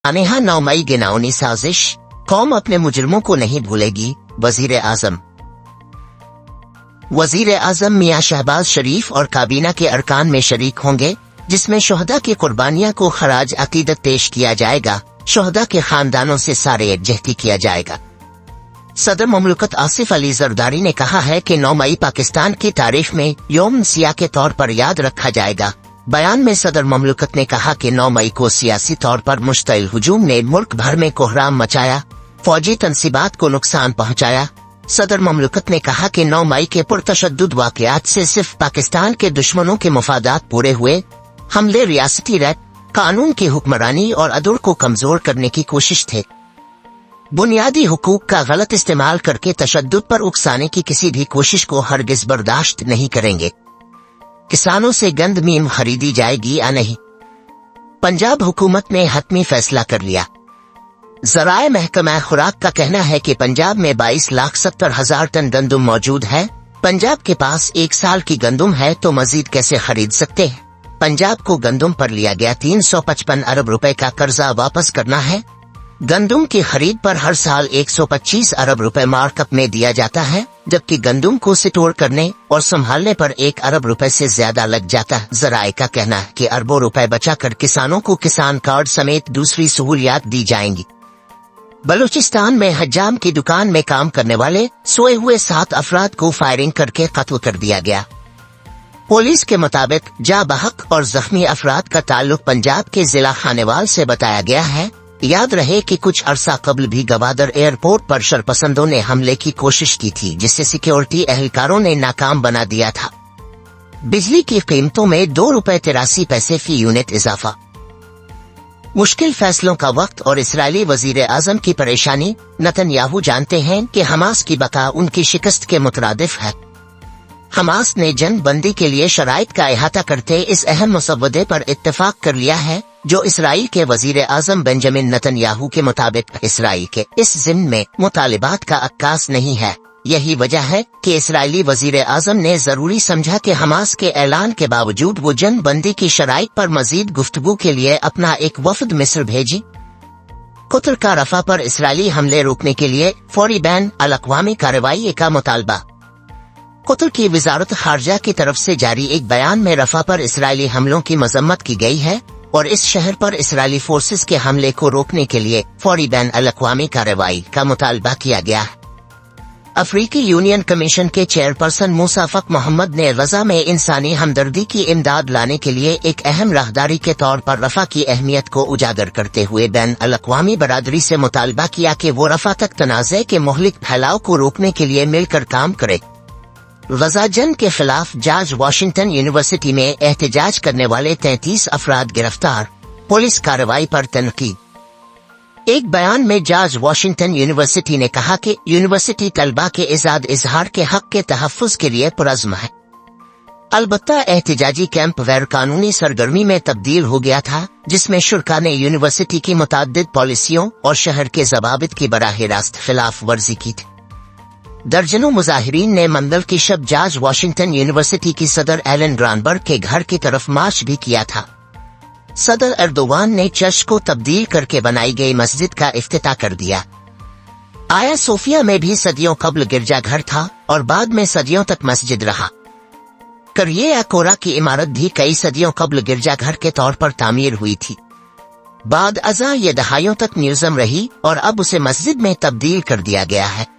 सानेहा 9 मई गिनाओनी साजिश, कौम अपने मुजरिमों को नहीं भूलेगी। वजीर आजम मियां शहबाज शरीफ और काबीना के अरकान में शरीक होंगे, जिसमें शोहदा की कुर्बानियां को खराज अकीदत पेश किया जाएगा। शोहदा के खानदानों से सारे यकजहती किया जाएगा। सदर ममलकत आसिफ अली जरदारी ने कहा है कि 9 मई पाकिस्तान की तारीख में यौम सियाह के तौर पर याद रखा जाएगा। बयान में सदर ममलकत ने कहा कि 9 मई को सियासी तौर पर मुश्तइल हुजूम ने मुल्क भर में कोहराम मचाया, फौजी तनसीबात को नुकसान पहुंचाया। सदर ममलकत ने कहा कि 9 मई के पुरतशद्दुद वाक़यात से सिर्फ पाकिस्तान के दुश्मनों के मफादात पूरे हुए। हमले रियासती रैत, कानून की हुक्मरानी और अदल को कमजोर करने की कोशिश थे। बुनियादी हुकूक का गलत इस्तेमाल करके तशद्दुद पर उकसाने की किसी भी कोशिश को हरगिज बर्दाश्त नहीं करेंगे। किसानों से गंद मीम खरीदी जाएगी या नहीं, पंजाब हुकूमत ने हतमी फैसला कर लिया। ज़राए महकमा खुराक का कहना है कि पंजाब में 22,70,000 टन गंदुम मौजूद है। पंजाब के पास 1 साल की गंदुम है तो मजीद कैसे खरीद सकते हैं। पंजाब को गंदुम पर लिया गया 355 अरब रुपए का कर्जा वापस करना है। गंदुम की खरीद पर हर साल 125 अरब रुपए मार्कअप में दिया जाता है, जबकि गंदुम को स्टोर करने और संभालने पर 1 अरब रुपए से ज्यादा लग जाता है। ज़राए का कहना है कि अरबों रुपए बचाकर किसानों को किसान कार्ड समेत दूसरी सहूलियात दी जाएंगी। बलूचिस्तान में हज्जाम की दुकान में काम करने वाले सोए हुए 7 अफराद को फायरिंग करके कत्ल कर दिया गया। पुलिस के मुताबिक जा बहक और जख्मी अफराद का ताल्लुक पंजाब के जिला खानेवाल से बताया गया है। याद रहे कि कुछ अरसा कबल भी गवादर एयरपोर्ट पर शरपसंदों ने हमले की कोशिश की थी, जिससे सिक्योरिटी एहलकारों ने नाकाम बना दिया था। बिजली की कीमतों में 2 रुपए 83 पैसे फी यूनिट इजाफा। मुश्किल फैसलों का वक्त और इस्राएली वजीर आजम की परेशानी। नेतन्याहू जानते हैं कि हमास की बका उनकी शिकस्त के मुतरादिफ है। हमास ने जंग बंदी के लिए शराइत का अहाता करते इस अहम मसवदे पर इत्तेफाक कर लिया है, जो इसराइल के वजीर आजम बेंजामिन नेतन्याहू के मुताबिक इसराइल के इस ज़िम्न में मुतालिबात का अक्कास नहीं है। यही वजह है कि इसराइली वजीर आजम ने जरूरी समझा कि हमास के ऐलान के बावजूद वो जंग बंदी की शराइत पर मजीद गुफ्तगू के लिए अपना एक वफद मिस्र भेजी। कतर का रफा पर इसराइली हमले रोकने के लिए फौरी बैन अल-अक़वामी कार्रवाई का मुतालबा। कतर की वजारत खारजा की तरफ से जारी एक बयान में रफा पर इसराइली हमलों की मजम्मत की गई है और इस शहर पर इसराइली फोर्सेस के हमले को रोकने के लिए फौरी बैन अल-अक़वामी कार्रवाई का मुतालबा किया गया है। अफ्रीकी यूनियन कमीशन के चेयरपर्सन मूसा फ़की मोहम्मद ने गजा में इंसानी हमदर्दी की इमदाद लाने के लिए एक अहम राहदारी के तौर पर रफा की अहमियत को उजागर करते हुए बैन अल-अक़वामी बरादरी से मुतालबा किया कि वो रफा तक तनाज़े के मुहलिक फैलाव को रोकने के लिए मिलकर काम करे। गजा जंग के खिलाफ जॉर्ज वाशिंगटन यूनिवर्सिटी में एहतजाज करने वाले 33 अफराद गिरफ्तार। पुलिस कार्रवाई पर तनकीद। एक बयान में जॉर्ज वाशिंगटन यूनिवर्सिटी ने कहा कि यूनिवर्सिटी तलबा के आज़ाद इजहार के हक के तहफ़्फ़ुज़ के लिए पुरज़्म है। अलबत्ता एहतजाजी कैंप गैर कानूनी सरगर्मी में तब्दील हो गया था, जिसमें शुरका ने यूनिवर्सिटी की मुताद्दिद पॉलिसियों और शहर के ज़वाबित की बराह रास्त खिलाफ वर्जी की थी। दर्जनों मुजाहिरीन ने मंगल की शब जॉर्ज वाशिंगटन यूनिवर्सिटी की सदर एलन ग्रानबर्ग के घर की तरफ मार्च भी किया था। सदर एर्दोगान ने चर्च को तब्दील करके बनाई गई मस्जिद का इफ्तिताह कर दिया। आया सोफिया में भी सदियों कबल गिरजाघर था और बाद में सदियों तक मस्जिद रहा। करिए कोरा की इमारत भी कई सदियों कबल गिरजाघर के तौर पर तामीर हुई थी। बाद अज़ा ये दहाइयों तक म्यूजियम रही और अब उसे मस्जिद में तब्दील कर दिया गया है।